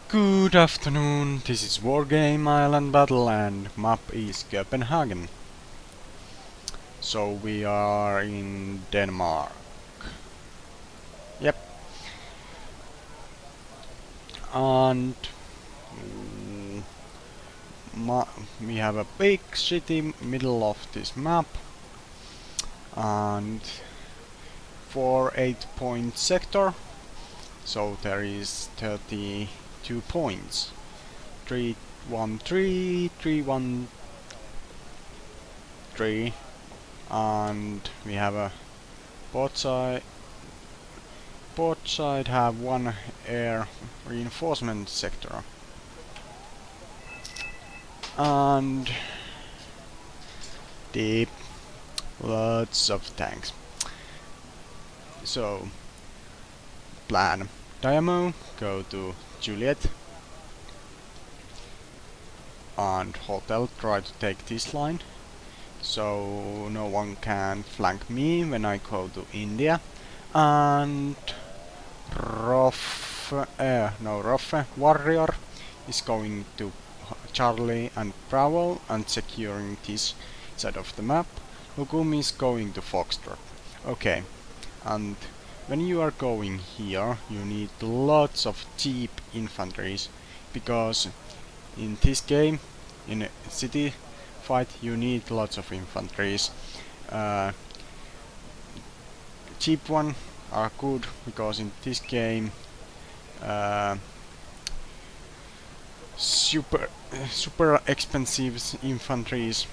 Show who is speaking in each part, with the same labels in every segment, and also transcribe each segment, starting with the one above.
Speaker 1: Good afternoon, this is Wargame Island Battle and map is Copenhagen. So we are in Denmark. Yep. And we have a big city middle of this map and 8-point sector. So there is 32 points. 313, 313, and we have a both side have one air reinforcement sector. And deep, lots of tanks. So plan Dynamo, go to Juliet and hotel, try to take this line so no one can flank me when I go to India. And Roffe Warrior is going to Charlie and Bravo and securing this side of the map. Lugum is going to Foxtrot. Okay, and when you are going here you need lots of cheap infantries, because in this game, in a city fight, you need lots of infantries. Cheap one are good because in this game super expensive infantries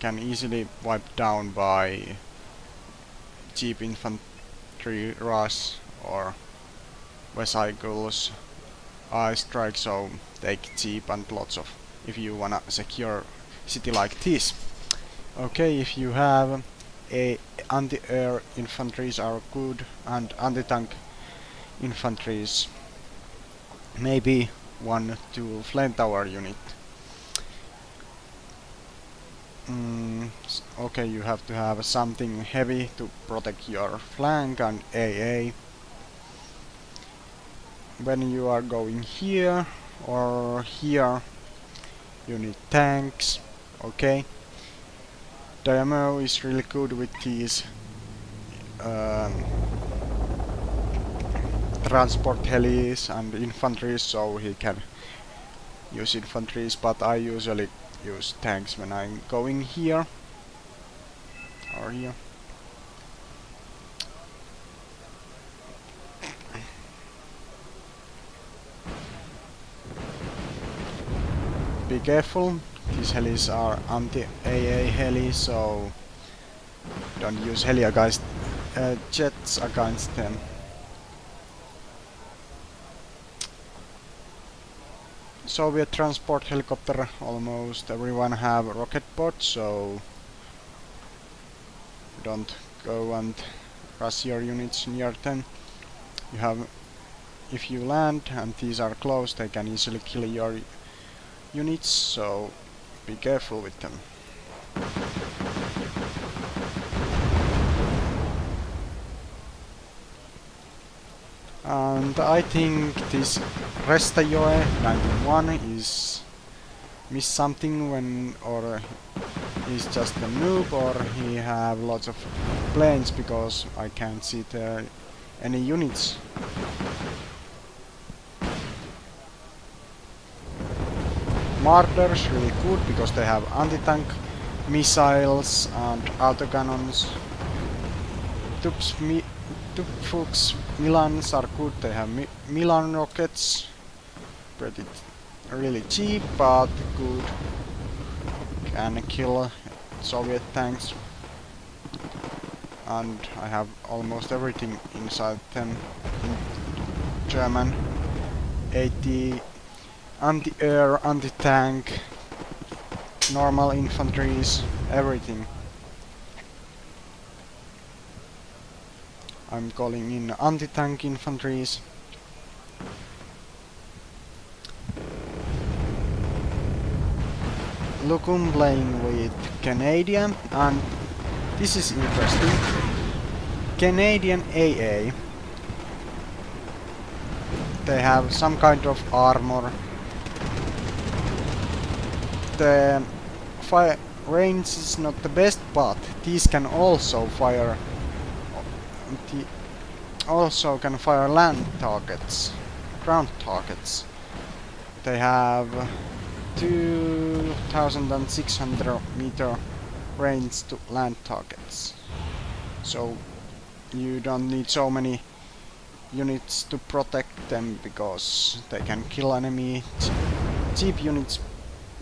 Speaker 1: can easily wipe down by cheap infantry rush or vesicles eye strike, so take cheap and lots of if you wanna secure city like this. Okay, if you have a anti-air infantries are good and anti-tank infantries, maybe 1-2 flame tower unit. Okay, you have to have something heavy to protect your flank and AA. When you are going here or here, you need tanks. Okay, Dynamo is really good with these transport helis and infantry, so he can use infantries, but I usually use tanks when I'm going here or here. Be careful, these helis are anti-AA helis, so don't use heli against jets against them. Soviet transport helicopter, almost everyone have rocket pods, so don't go and rush your units near them. You have, if you land and these are close, they can easily kill your units, so be careful with them. And I think this Restajoe 91 is miss something when, or he's just a noob, or he have lots of planes, because I can't see there any units. Martyrs really good because they have anti-tank missiles and autocannons. Tupfuks Milans are good, they have Milan rockets, pretty really cheap but good, can kill Soviet tanks, and I have almost everything inside them in German. 80 anti-air, anti-tank, normal infantries, everything. I'm calling in anti-tank infantries. Lugum playing with Canadian, and this is interesting. Canadian AA they have some kind of armor. The fire range is not the best, but these can also fire. Also can fire land targets, ground targets. They have 2600 meter range to land targets. So you don't need so many units to protect them because they can kill enemy cheap units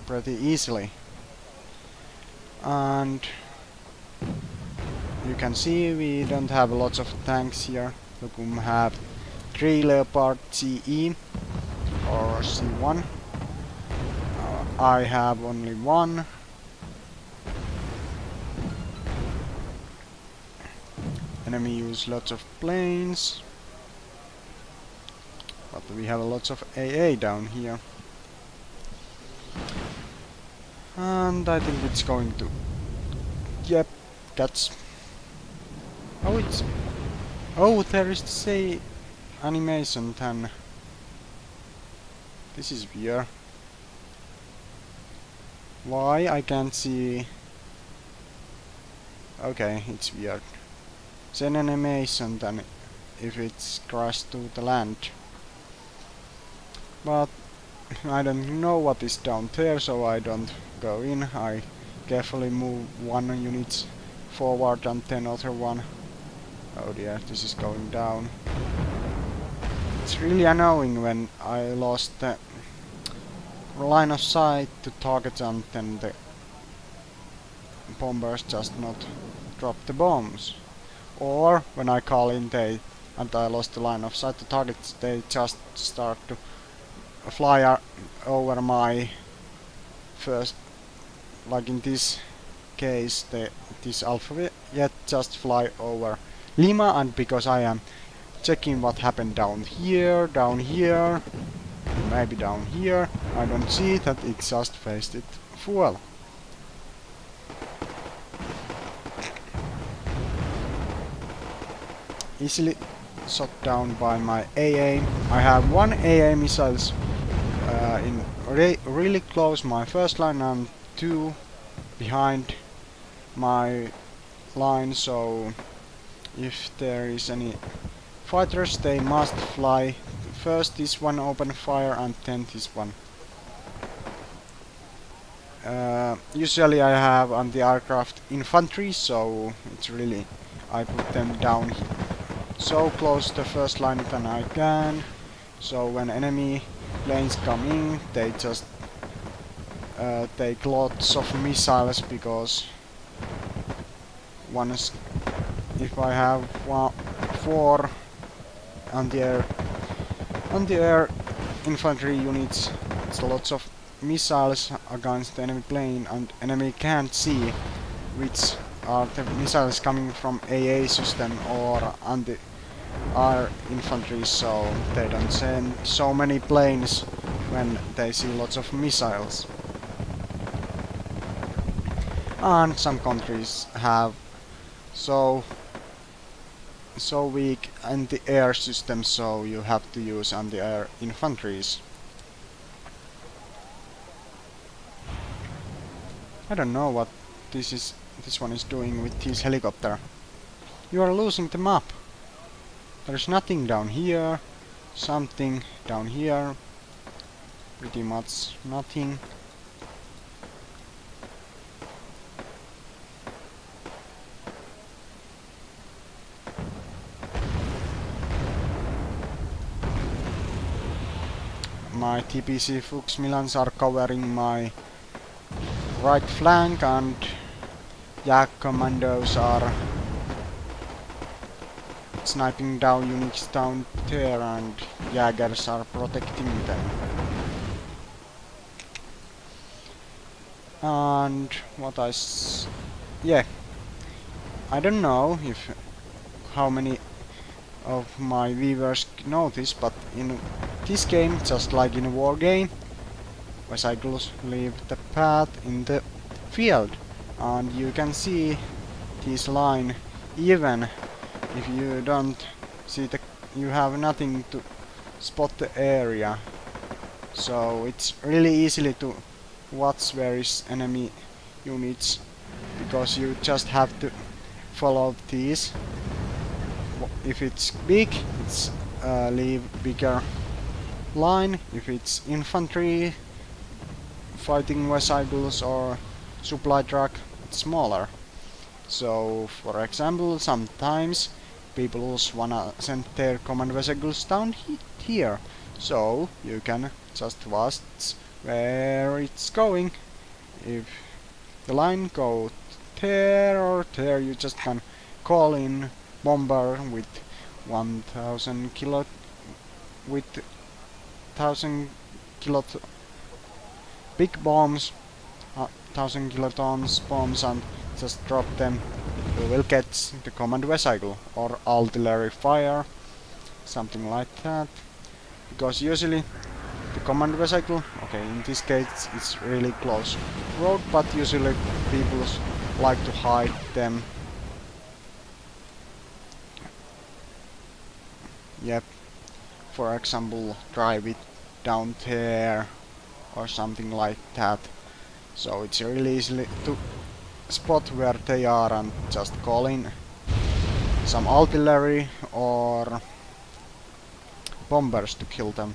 Speaker 1: pretty easily. And you can see we don't have lots of tanks here. Lugum have 3 Leopard CE or C1. I have only 1. Enemy use lots of planes. But we have lots of AA down here. And I think it's going to... Yep, that's... Oh, it's... Oh, there is the say animation then. This is weird. Why I can't see... Okay, it's weird. It's an animation then if it's crashed to the land. But I don't know what is down there, so I don't go in. I carefully move one unit forward and then other one. Oh dear, this is going down. It's really annoying when I lost the line of sight to target and then the bombers just not drop the bombs. Or when I call in and I lost the line of sight to targets, they just start to fly over my first, like in this case, this alphabet just fly over Lima, and because I am checking what happened down here, maybe down here, I don't see that it just wasted fuel. Easily shot down by my AA. I have 1 AA missiles in really close my first line and 2 behind my line, so if there is any fighters they must fly first this one open fire and then this one. Usually I have anti-aircraft infantry, so it's really I put them down so close to the first line than I can, so when enemy planes come in they just take lots of missiles, because if I have 4 anti-air infantry units, it's lots of missiles against the enemy plane, and enemy can't see which are the missiles coming from AA system or anti-air infantry, so they don't send so many planes when they see lots of missiles. And some countries have so weak anti-air system, so you have to use anti-air infantries. I don't know what this one is doing with this helicopter. You are losing the map. There's nothing down here, something down here, pretty much nothing. My TPC Fuchs Milans are covering my right flank, and Jag commandos are sniping down units down there, and Jaggers are protecting them. And I don't know how many of my viewers know this, but in this game, just like in a war game, cycles leave the path in the field, and you can see this line even if you don't see you have nothing to spot the area, so it's really easily to watch where is enemy units, because you just have to follow these. If it's big, it's leave bigger line. If it's infantry, fighting vehicles or supply truck, it's smaller. So, for example, sometimes people wanna send their command vehicles down here, so you can just watch where it's going. If the line goes there or there, you just can call in bomber with 1000 kilo, with 1000 kilo big bombs, 1000 kilotons bombs, and just drop them. You will get the command vehicle or artillery fire, something like that. Because usually the command vehicle, okay, in this case it's really close road, but usually people like to hide them. Yep, for example, drive it down there or something like that. So it's really easy to spot where they are and just call in some artillery or bombers to kill them.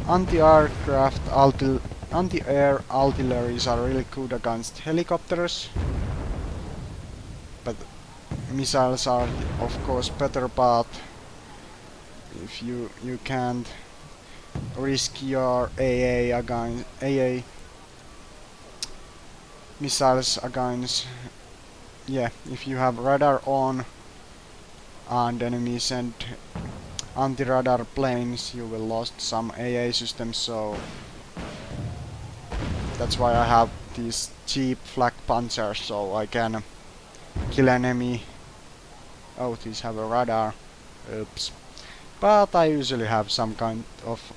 Speaker 1: Anti-aircraft anti-air artilleries are really good against helicopters, but missiles are of course better, but if you can't risk your AA against AA missiles against, yeah, if you have radar on and enemies send anti-radar planes, you will lost some AA systems, so that's why I have these cheap flak panzers, so I can kill enemy. Oh, these have a radar. Oops. But I usually have some kind of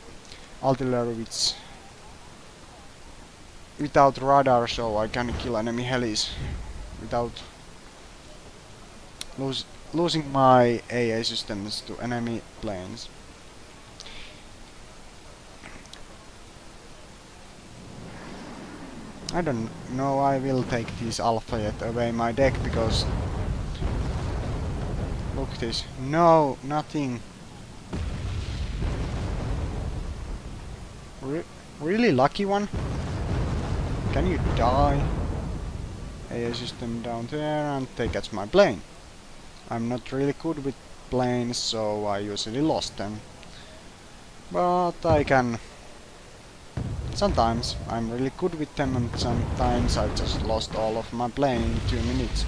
Speaker 1: artillery which without radar, so I can kill enemy helis without losing my AA systems to enemy planes. I don't know, I will take this Alpha Jet away my deck, because look this. No, nothing. Really lucky one? Can you die? AA system down there, and they catch my plane. I'm not really good with planes, so I usually lost them. But I can... Sometimes I'm really good with them, and sometimes I just lost all of my plane in 2 minutes.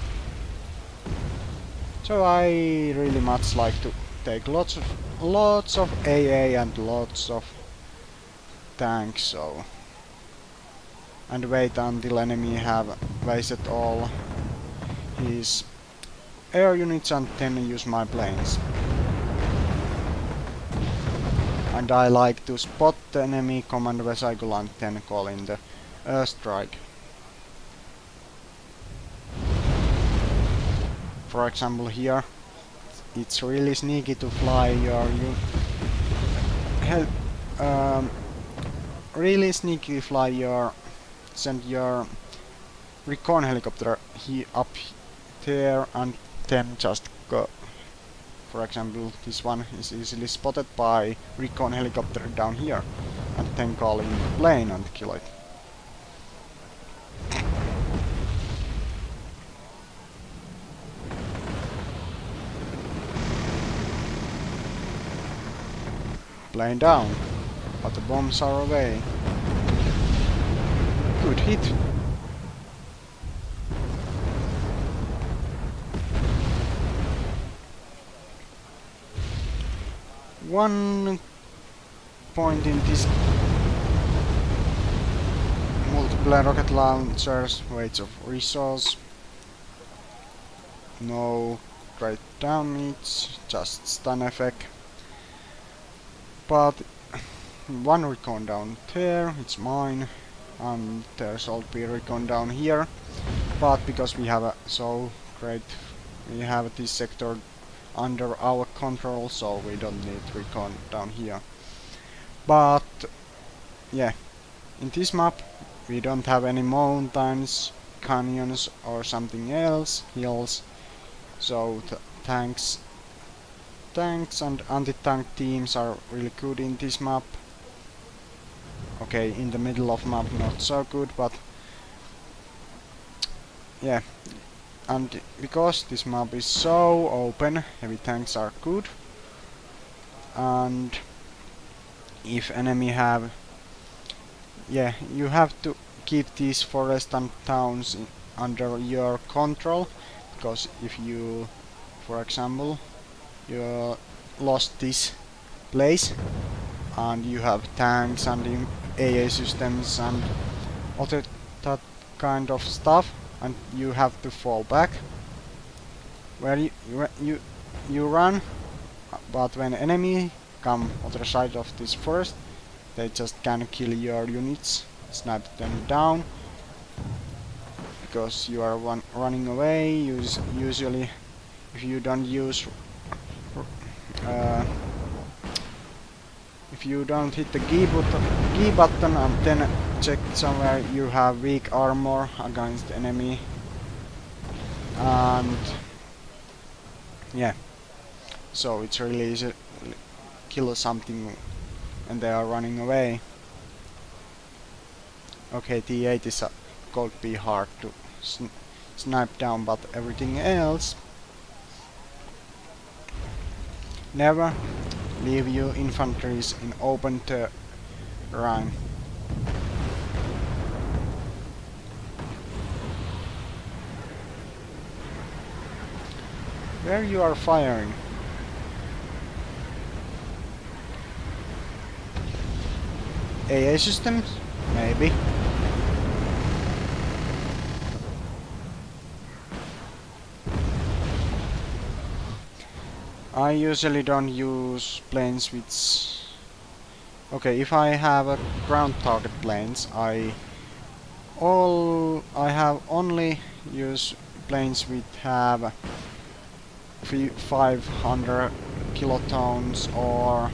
Speaker 1: So I really much like to take lots of AA and lots of tanks, so... and wait until enemy have wasted all his air units and then use my planes. And I like to spot the enemy command vehicle and then call in the airstrike. For example, here it's really sneaky to fly your really sneaky fly your send your recon helicopter up there and then just go. For example, this one is easily spotted by recon helicopter down here, and then call in the plane and kill it. Plane down, but the bombs are away. Good hit. One point in this multiple rocket launchers, weights of resource, no great damage, just stun effect. But one recon down there, it's mine. and there's old recon down here. But because we have a so great, we have this sector under our control, so we don't need recon down here. But yeah, in this map we don't have any mountains, canyons or something else, hills, so tanks and anti-tank teams are really good in this map. Okay, in the middle of map not so good, but yeah. And because this map is so open, heavy tanks are good. And if enemy have, yeah, you have to keep these forests and towns under your control, because if you, for example, you lost this place and you have tanks and AA systems and other that kind of stuff, and you have to fall back where you run, but when enemy come other side of this forest, they just can kill your units, snipe them down, because you are running away. Usually if you don't use if you don't hit the G button and then check somewhere you have weak armor against enemy, and yeah, so it's really easy to kill something when they are running away. Okay, T8 is could be hard to snipe down, but everything else, never leave your infantries in open terrain. Where you are firing? AA systems? Maybe. I usually don't use planes which... Okay, if I have a ground target planes, I have only use planes which have 500 kilotons or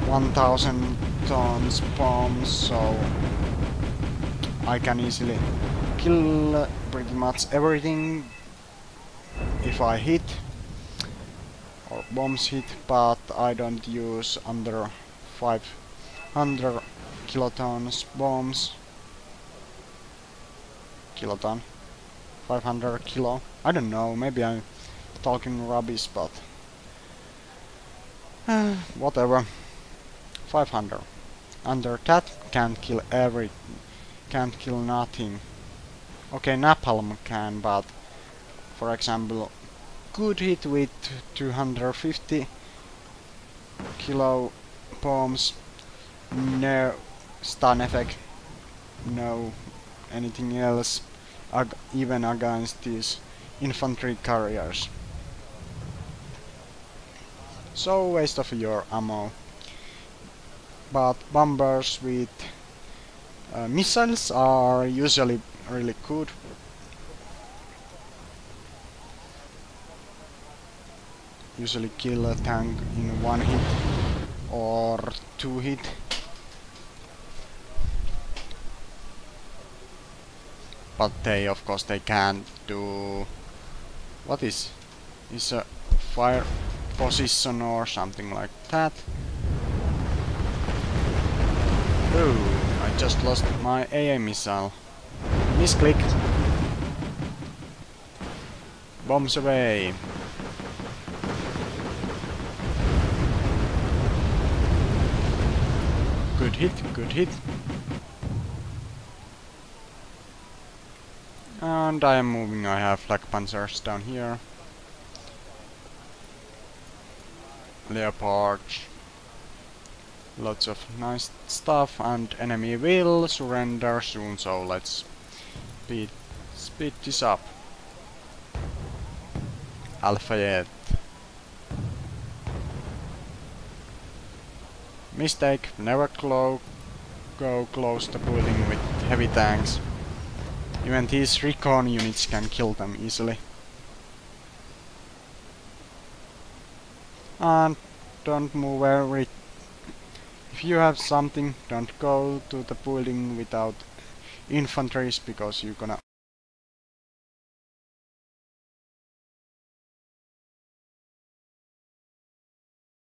Speaker 1: 1000 tons bombs, so I can easily kill pretty much everything if I hit or bombs hit, but I don't use under 500 kilotons bombs. Kiloton, 500 kilo. I don't know, maybe I'm talking rubbish, but whatever. 500. Under that can't kill can't kill nothing. Okay, napalm can, but for example, good hit with 250 kilo bombs, no stun effect, no anything else, even against these infantry carriers. So waste of your ammo. But bombers with missiles are usually really good. Usually kill a tank in 1 hit or 2 hit. But they, of course, they can't do... What is a fire position or something like that? Oh, I just lost my AA missile. Misclick. Bombs away. Good hit, good hit. And I am moving, I have flak panzers down here. Leopards. Lots of nice stuff, and enemy will surrender soon, so let's speed this up. Alpha. Mistake, never go go close the building with heavy tanks. Even these recon units can kill them easily. And don't move if you have something, don't go to the building without infantries, because you're gonna